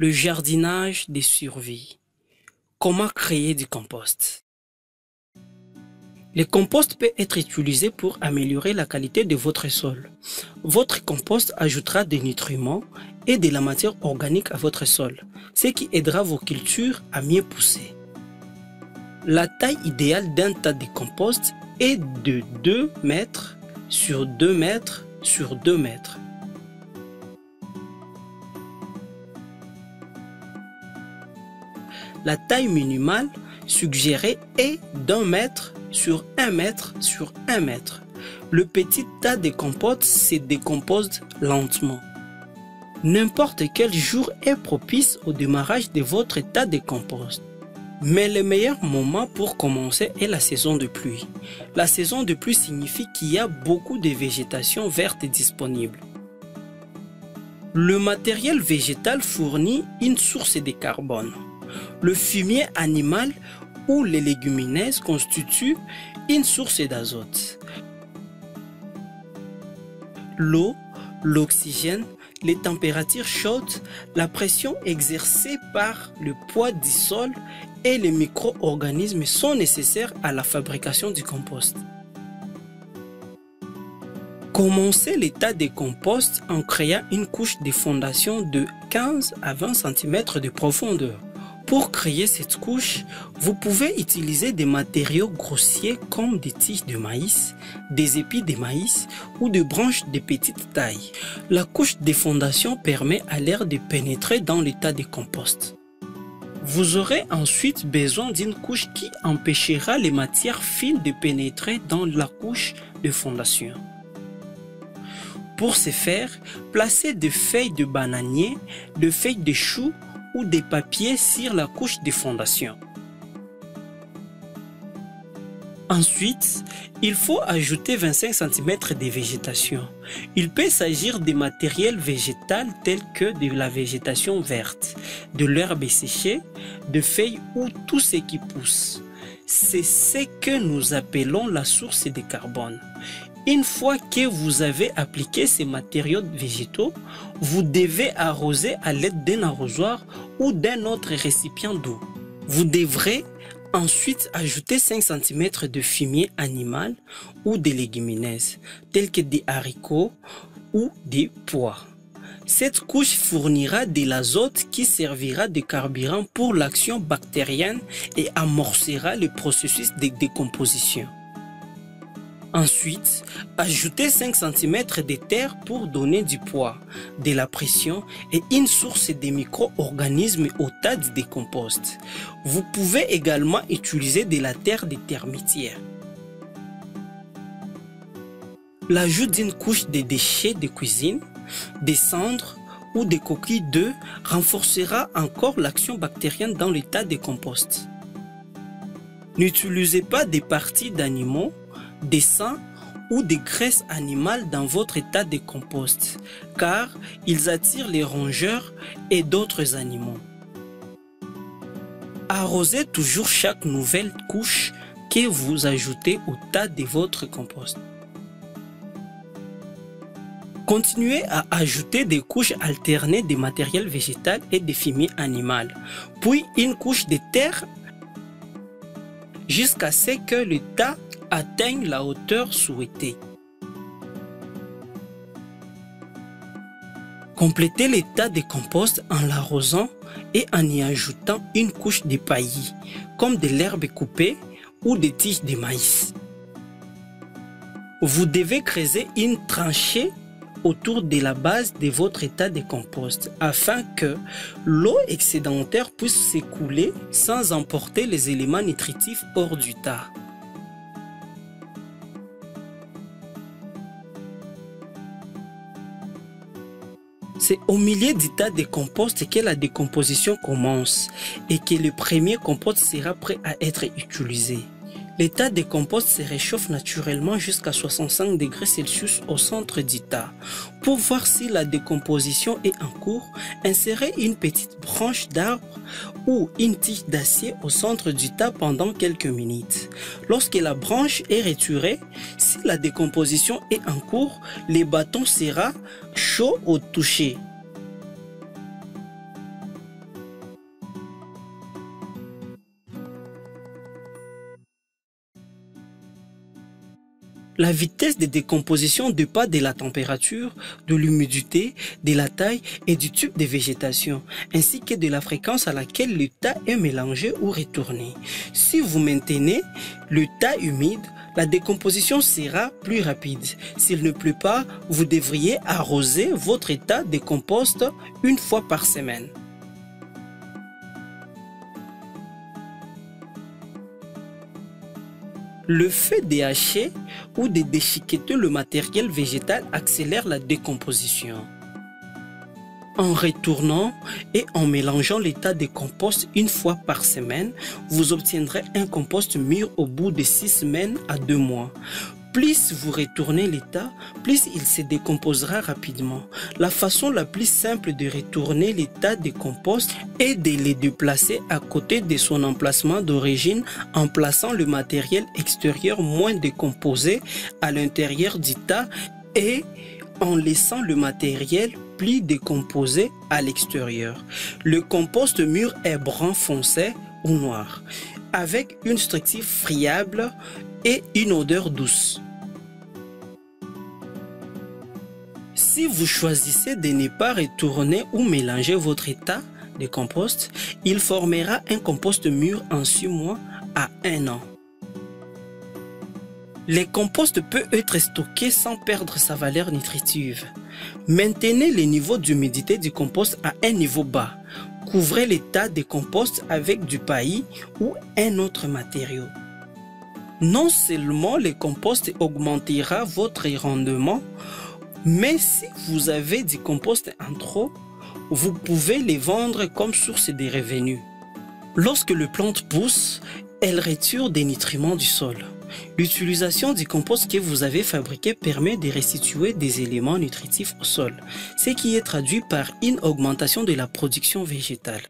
Le jardinage des survies. Comment créer du compost? Le compost peut être utilisé pour améliorer la qualité de votre sol. Votre compost ajoutera des nutriments et de la matière organique à votre sol, ce qui aidera vos cultures à mieux pousser. La taille idéale d'un tas de compost est de 2 mètres sur 2 mètres sur 2 mètres. La taille minimale suggérée est d'1 mètre sur 1 mètre sur 1 mètre. Le petit tas de compost se décompose lentement. N'importe quel jour est propice au démarrage de votre tas de compost. Mais le meilleur moment pour commencer est la saison de pluie. La saison de pluie signifie qu'il y a beaucoup de végétation verte disponible. Le matériel végétal fournit une source de carbone. Le fumier animal ou les légumineuses constituent une source d'azote. L'eau, l'oxygène, les températures chaudes, la pression exercée par le poids du sol et les micro-organismes sont nécessaires à la fabrication du compost. Commencez le tas de compost en créant une couche de fondation de 15 à 20 cm de profondeur. Pour créer cette couche, vous pouvez utiliser des matériaux grossiers comme des tiges de maïs, des épis de maïs ou des branches de petite taille. La couche de fondation permet à l'air de pénétrer dans le tas de compost. Vous aurez ensuite besoin d'une couche qui empêchera les matières fines de pénétrer dans la couche de fondation. Pour ce faire, placez des feuilles de bananier, des feuilles de chou ou des papiers sur la couche de fondation. Ensuite, il faut ajouter 25 cm de végétation. Il peut s'agir de matériel végétal tel que de la végétation verte, de l'herbe séchée, de feuilles ou tout ce qui pousse. C'est ce que nous appelons la source de carbone. Une fois que vous avez appliqué ces matériaux végétaux, vous devez arroser à l'aide d'un arrosoir ou d'un autre récipient d'eau. Vous devrez ensuite ajouter 5 cm de fumier animal ou des légumineuses, telles que des haricots ou des pois. Cette couche fournira de l'azote qui servira de carburant pour l'action bactérienne et amorcera le processus de décomposition. Ensuite, ajoutez 5 cm de terre pour donner du poids, de la pression et une source de micro-organismes au tas de compost. Vous pouvez également utiliser de la terre de termitière. L'ajout d'une couche de déchets de cuisine, des cendres ou des coquilles d'œufs renforcera encore l'action bactérienne dans le tas de compost. N'utilisez pas des parties d'animaux, des sangs ou des graisses animales dans votre tas de compost, car ils attirent les rongeurs et d'autres animaux. Arrosez toujours chaque nouvelle couche que vous ajoutez au tas de votre compost. Continuez à ajouter des couches alternées de matériel végétal et de fumier animal, puis une couche de terre jusqu'à ce que le tas atteigne la hauteur souhaitée. Complétez le tas de compost en l'arrosant et en y ajoutant une couche de paillis, comme de l'herbe coupée ou des tiges de maïs. Vous devez creuser une tranchée autour de la base de votre tas de compost afin que l'eau excédentaire puisse s'écouler sans emporter les éléments nutritifs hors du tas. C'est au milieu du tas de compost que la décomposition commence et que le premier compost sera prêt à être utilisé. Le tas de compost se réchauffe naturellement jusqu'à 65 degrés Celsius au centre du tas. Pour voir si la décomposition est en cours, insérez une petite branche d'arbre ou une tige d'acier au centre du tas pendant quelques minutes. Lorsque la branche est retirée, si la décomposition est en cours, le bâton sera chaud au toucher. La vitesse de décomposition dépend de la température, de l'humidité, de la taille et du type de végétation, ainsi que de la fréquence à laquelle le tas est mélangé ou retourné. Si vous maintenez le tas humide, la décomposition sera plus rapide. S'il ne pleut pas, vous devriez arroser votre tas de compost une fois par semaine. Le fait de hacher ou de déchiqueter le matériel végétal accélère la décomposition. En retournant et en mélangeant les tas de compost une fois par semaine, vous obtiendrez un compost mûr au bout de 6 semaines à 2 mois. Plus vous retournez les tas, plus il se décomposera rapidement. La façon la plus simple de retourner les tas de compost est de les déplacer à côté de son emplacement d'origine en plaçant le matériel extérieur moins décomposé à l'intérieur du tas et en laissant le matériel plus décomposé à l'extérieur. Le compost mûr est brun foncé ou noir, avec une structure friable et une odeur douce. Si vous choisissez de ne pas retourner ou mélanger votre tas de compost, il formera un compost mûr en 6 mois à 1 an. Le compost peut être stocké sans perdre sa valeur nutritive. Maintenez le niveau d'humidité du compost à un niveau bas. Couvrez les tas de compost avec du paillis ou un autre matériau. Non seulement le compost augmentera votre rendement, mais si vous avez du compost en trop, vous pouvez les vendre comme source de revenus. Lorsque les plantes poussent, elles retirent des nutriments du sol. L'utilisation du compost que vous avez fabriqué permet de restituer des éléments nutritifs au sol, ce qui est traduit par une augmentation de la production végétale.